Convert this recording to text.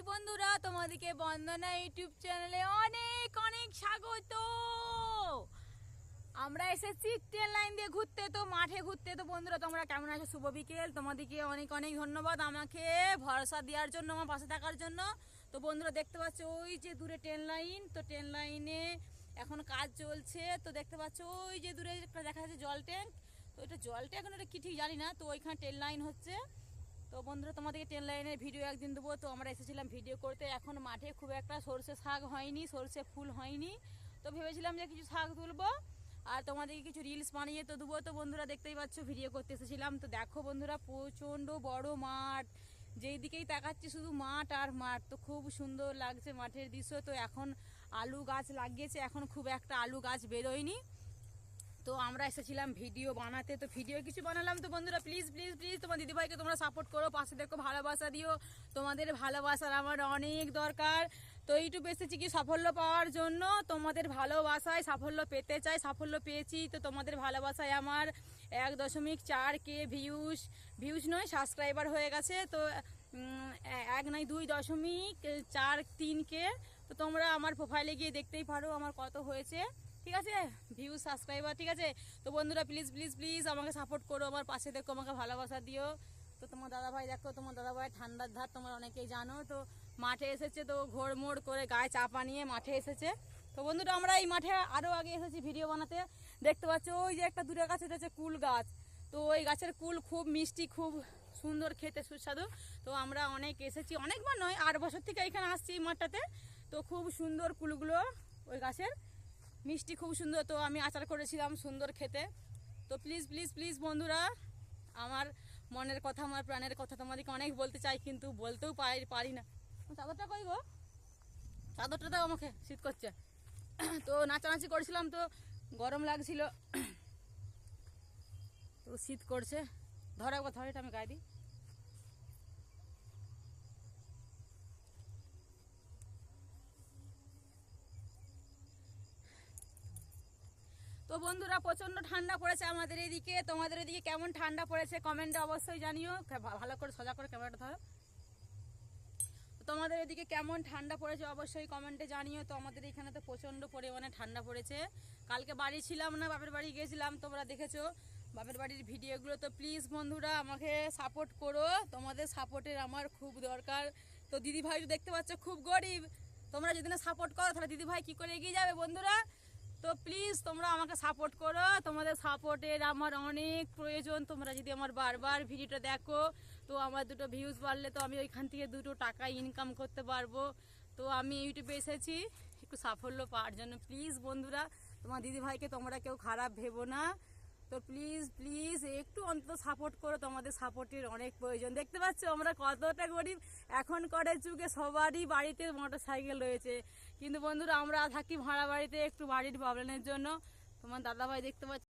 বন্ধুরা, তোমাদেরকে বন্দনা ইউটিউব চ্যানেলে অনেক অনেক স্বাগত। আমরা এসেছি ট্রেন লাইন দিয়ে ঘুরতে, তো মাঠে ঘুরতে। তো বন্ধুরা, তোমরা কেমন আছো? শুভ বিকেল। তোমাদেরকে অনেক অনেক ধন্যবাদ আমাকে ভরসা দেওয়ার জন্য, আমার পাশে থাকার জন্য। তো বন্ধুরা, দেখতে পাচ্ছ ওই যে দূরে ট্রেন লাইন, তো ট্রেন লাইনে এখন কাজ চলছে। তো দেখতে পাচ্ছ ওই যে দূরে একটা দেখা যাচ্ছে জল ট্যাঙ্ক। তো এটা জল ট্যাঙ্ক এখন এটা কি ঠিক জানি না। তো ওইখানে ট্রেন লাইন হচ্ছে। তো বন্ধুরা, তোমাদেরকে ট্রেন লাইনের ভিডিও একদিন দেবো। তো আমরা এসেছিলাম ভিডিও করতে। এখন মাঠে খুব একটা সরষে শাক হয়নি, সরষে ফুল হয়নি। তো ভেবেছিলাম যে কিছু শাক তুলবো আর তোমাদেরকে কিছু রিলস বানিয়ে তো দেবো। তো বন্ধুরা, দেখতেই পাচ্ছ ভিডিও করতে এসেছিলাম। তো দেখো বন্ধুরা, প্রচণ্ড বড় মাঠ, যেই দিকেই তাকাচ্ছি শুধু মাঠ আর মাঠ। তো খুব সুন্দর লাগছে মাঠের দৃশ্য। তো এখন আলু গাছ লাগিয়েছে, এখন খুব একটা আলু গাছ বেরোয়নি। তো আমরা এসেছিলাম ভিডিও বানাতে, তো ভিডিও কিছু বানালাম। তো বন্ধুরা, প্লিজ প্লিজ প্লিজ তোমার দিদিভাইকে তোমরা সাপোর্ট করো, পাশে দেখো, ভালোবাসা দিও। তোমাদের ভালোবাসার আমার অনেক দরকার। তো ইউটিউবে এসেছি কি সাফল্য পাওয়ার জন্য, তোমাদের ভালোবাসায় সাফল্য পেতে চাই, সাফল্য পেয়েছি। তো তোমাদের ভালোবাসায় আমার 1.4K ভিউজ নয়, সাবস্ক্রাইবার হয়ে গেছে। তো 2.3K। তো তোমরা আমার প্রোফাইলে গিয়ে দেখতেই পারো আমার কত হয়েছে, ঠিক আছে, ভিউজ সাবস্ক্রাইবার, ঠিক আছে। তো বন্ধুরা, প্লিজ প্লিজ প্লিজ আমাকে সাপোর্ট করো, আমার পাশে দেখো, আমাকে ভালোবাসা দিও। তো তোমার দাদাভাই দেখো, তোমার দাদাভাই ঠান্ডার ধার তোমরা অনেকেই জানো। তো মাঠে এসেছে, তো ঘোড়মোড় করে গায়ে চাপা নিয়ে মাঠে এসেছে। তো বন্ধুরা, আমরা এই মাঠে আরও আগে এসেছি ভিডিও বানাতে। দেখতে পাচ্ছ ওই যে একটা দূরের গাছ, এটা হচ্ছে কুল গাছ। তো ওই গাছের কুল খুব মিষ্টি, খুব সুন্দর খেতে, সুস্বাদু। তো আমরা অনেক এসেছি, অনেকবার নয়, 8 বছর থেকে এখানে আসছি এই মাঠটাতে। তো খুব সুন্দর কুলগুলো ওই গাছের, মিষ্টি খুব সুন্দর। তো আমি আচার করেছিলাম, সুন্দর খেতে। তো প্লিজ প্লিজ প্লিজ বন্ধুরা, আমার মনের কথা, আমার প্রাণের কথা তোমাদেরকে অনেক বলতে চাই, কিন্তু বলতেও পারি না। চাদরটা কই গো? চাদরটা দাও আমাকে, শীত করছে। তো নাচানাচি করেছিলাম, তো গরম লাগছিল, তো শীত করছে। ধরো একবার, ধরো, এটা আমি গায়ে দিই। তো বন্ধুরা, প্রচণ্ড ঠান্ডা পড়েছে আমাদের এদিকে। তোমাদের এদিকে কেমন ঠান্ডা পড়েছে কমেন্টে অবশ্যই জানিও। ভালো করে সোজা করে ক্যামেরাটা ধরো। তোমাদের এদিকে কেমন ঠান্ডা পড়েছে অবশ্যই কমেন্টে জানিও। তো আমাদের এখানে তো প্রচণ্ড পরিমাণে ঠান্ডা পড়েছে। কালকে বাড়ি ছিলাম না, বাপের বাড়ি গিয়েছিলাম, তোমরা দেখেছো বাপের বাড়ির ভিডিওগুলো। তো প্লিজ বন্ধুরা, আমাকে সাপোর্ট করো, তোমাদের সাপোর্টের আমার খুব দরকার। তো দিদিভাই দেখতে পাচ্ছ খুব গরিব, তোমরা যদি না সাপোর্ট করো তাহলে দিদিভাই কী করে এগিয়ে যাবে বন্ধুরা। তো প্লিজ তোমরা আমাকে সাপোর্ট করো, তোমাদের সাপোর্টের আমার অনেক প্রয়োজন। তোমরা যদি আমার বারবার ভিডিওটা দেখো, তো আমার 2টো ভিউজ বাড়লে তো আমি ওইখান থেকে 2টো টাকা ইনকাম করতে পারবো। তো আমি ইউটিউবে এসেছি একটু সাফল্য পাওয়ার জন্য। প্লিজ বন্ধুরা, তোমার দিদিভাইকে তোমরা কেউ খারাপ ভেবো না। তো প্লিজ প্লিজ একটু অন্তত সাপোর্ট করো, তোমাদের সাপোর্টের অনেক প্রয়োজন। দেখতে পাচ্ছ আমরা কতটা গরিব। এখনকার যুগে সবারই বাড়িতে মোটর সাইকেল রয়েছে, কিন্তু বন্ধুরা আমরা থাকি ভাড়া বাড়িতে, একটু বাড়ির প্রবলেমের জন্য। তোমার দাদাভাই দেখতে পাচ্ছ